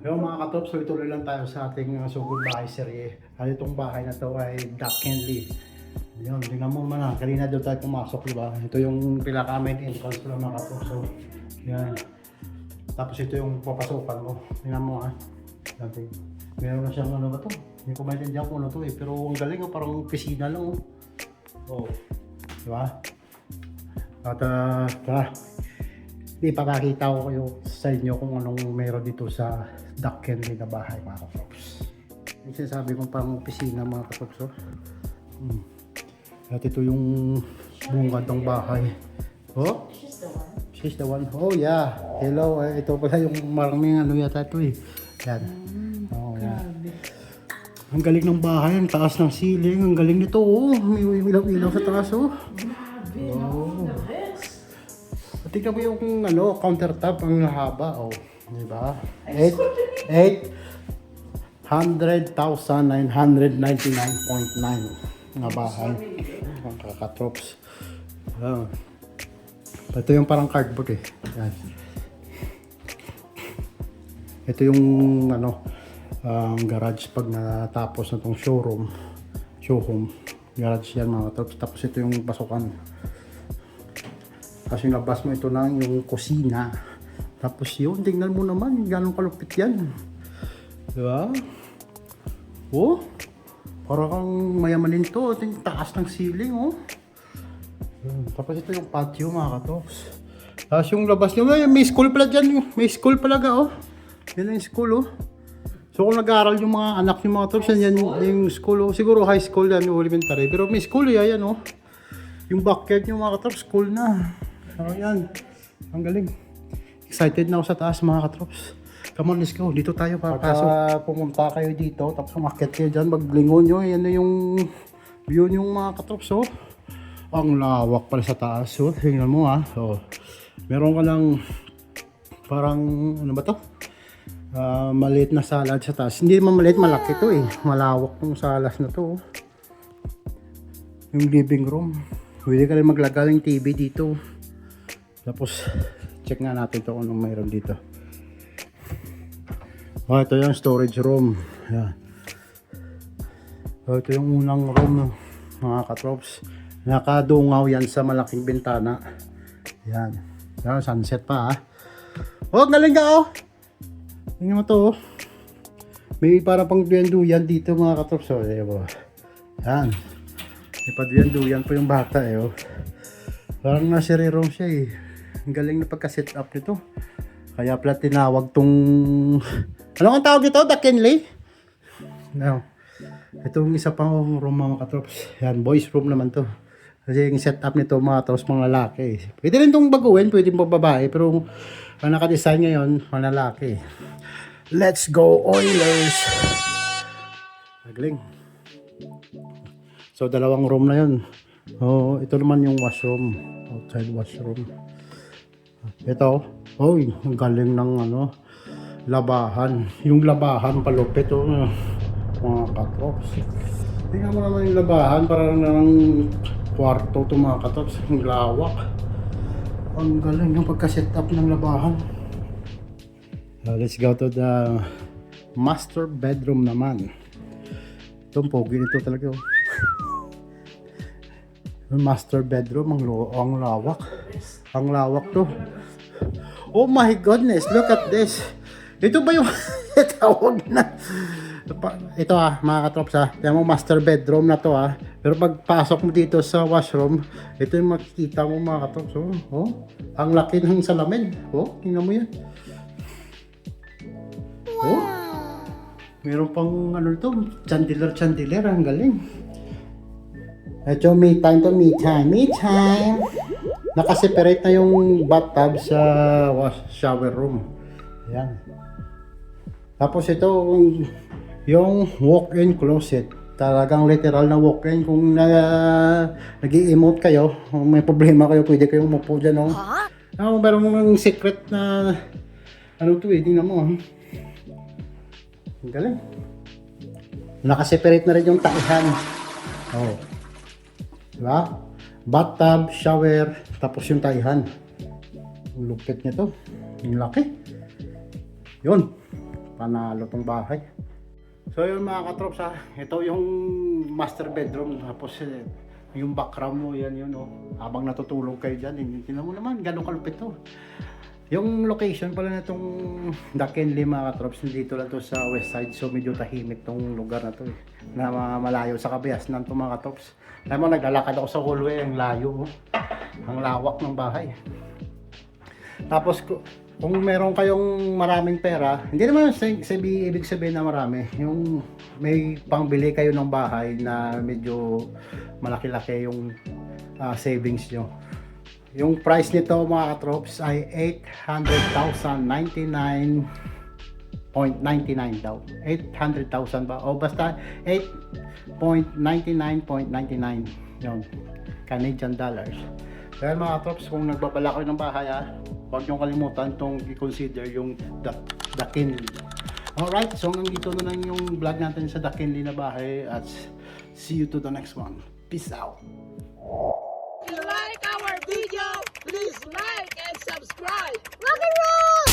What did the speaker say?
Hello mga katrop, so ituloy lang tayo sa ating sugod bahay serye. At itong bahay na to ay Duck Henley. Yun, tingnan mo man kanina doon tayo pumasok, diba? Ito yung pinaka-main entrance ko lang mga katrop. So, yan. Tapos ito yung papasukan mo. Tingnan mo ha. Dati. Meron na siyang ano ba to? Hindi ko maintindihan kung ano to eh. Pero ang galing parang opisina lang oh. Oh. Diba? At tara. Ipapakita ko kayo sa inyo kung anong meron dito sa Duck Henley na bahay mga katrops. Yung sinasabi kong parang opisina mga katrops. At ito yung bungad ng bahay. Oh? She's the one. Oh yeah. Hello. Ito pala yung maraming ano yata ito eh. Yan. Oh yan. Ang galing ng bahay. Ang taas ng ceiling. Ang galing nito oh. May ilaw-ilaw sa taas oh. Oh. Tingnan mo yung ano, countertop ang haba oh, di ba? 800,999.9 na bahay. Ang kakatrops. Ito yung parang cardboard eh. Yan. Ito yung ano, garage pag natapos na tong showroom. Garage yan mga katrops. Tapos ito yung pasukan. Kasi labas mo ito lang yung kusina. Tapos yun, tingnan mo naman, gano'ng kalupit yan. Diba? Oh, parang kang mayamanin to. Ito yung taas ng ceiling, oh. Tapos ito yung patio, mga katoks. Tapos yung labas nyo, may school pala dyan. May school pala ga, oh. Yan yung school, oh. So kung nag-aaral yung mga anak yung mga katoks, yan yung school, oh. Siguro high school yan, yung elementary. Pero may school, yan, oh. Yung backyard yung mga katoks, school na. So yan, ang galing. Excited na ako sa taas mga katrops. Come on, let's go. Dito tayo papasok. Pumunta kayo dito, tapos umakyat kayo dyan, maglingon nyo. Yan na yung view yung mga katrops. Oh. Ang lawak pala sa taas. Oh. Tingnan mo ha. Oh. Meron ka lang parang, ano ba to? Maliit na salad sa taas. Hindi naman maliit, malaki to eh. Malawak yung salas na to. Oh. Yung living room. Pwede ka rin maglagay ng TV dito. Tapos, check nga natin ito kung anong mayroon dito. Oh, ito yung storage room. Yan. Oh, ito yung unang room, mga katrops. Nakadungaw yan sa malaking bintana. Yan. Yan, sunset pa ha. Oh, galing ka oh. Tingnan mo to oh. May parang pang duyan-duyan dito mga katrops. Oh, diba? Yan. May paduyan-duyan pa yung bata eh oh. Parang nursery room siya eh. Ang galing na pagka-set up nito. Kaya pala tinawag tong... Ano ang tawag ito? Duck Henley? No. Itong isa pang room mga katrops. Yan, boys room naman to. Kasi yung set up nito mga katrops mga lalaki. Pwede rin itong baguhin, pwede mga babae. Pero ang nakadesign ngayon, mga lalaki. Let's go Oilers! Magaling. So dalawang room na yun. Oh, ito naman yung washroom. Outside washroom. Ito, oh, ang galing ng ano, labahan. Yung labahan palupit oh, mga katrops. Tingnan mo naman yung labahan, parang ng kwarto to mga katrops. Ang lawak. Ang galing ng pagka-set up ng labahan. Let's go to the master bedroom naman. Itong pogi nito talaga oh. Master bedroom, ang lawak. Ang lawak to. Oh my goodness, look at this. Ito ba yung tawag na? Ito mga katrops Ito mo master bedroom na to Pero pagpasok mo dito sa washroom, ito yung makikita mo mga katrops. Oh, ang laki ng salamin. Oh, tingnan mo yan. Oh, meron pang ano to, chandelier, ang galing. Ito, me time. Nakaseparate na yung bathtub sa shower room. Ayan. Tapos ito, yung walk-in closet. Talagang literal na walk-in. Kung nag-i-emote kayo, kung may problema kayo, pwede kayong umupo dyan. Meron mong secret na ano to eh, tingnan mo. Ang galing. Nakaseparate na rin yung taihan. Oh. Diba? Bathtub, shower, tapos yung taihan. Ang lupit nito. Ang laki. Yun. Panalo tong bahay. So yun mga katrops ha, ito yung master bedroom, tapos yung background mo yan yun oh. Habang natutulog kayo dyan, tingnan mo naman ganun kalupit to. Yung location pala na itong Dakenli mga katrops, dito lang to sa west side, so medyo tahimik tong lugar na to eh, na malayo sa Kabayasnan to mga katrops. Alam mo, naglalakad ako sa hallway, ang layo oh. Ang lawak ng bahay. Tapos kung meron kayong maraming pera, hindi naman ibig sabihin na marami. Yung may pangbili kayo ng bahay na medyo malaki-laki yung savings nyo. Yung price nito mga katrops ay 800,099.99 daw. 800,000 ba? O basta 8.99.99 yun. Canadian dollars. Kaya mga katrops, kung nagbabala kayo ng bahay huwag nyo kalimutan itong i-consider yung Dakenli. Alright, so hanggang dito na lang yung vlog natin sa Dakenli na bahay at see you to the next one. Peace out! If you like our video, please like and subscribe. Rock and roll!